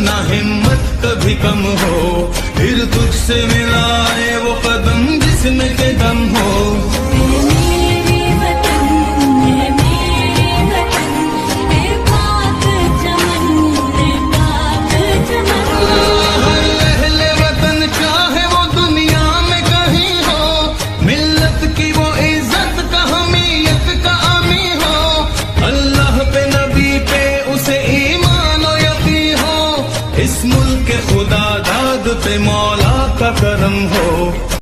ना हिम्मत कभी कम हो, फिर तुझसे मिलाए वो कदम जिसमें के दम हो। इस मुल्क के खुदा दाद पे मौला का करम हो।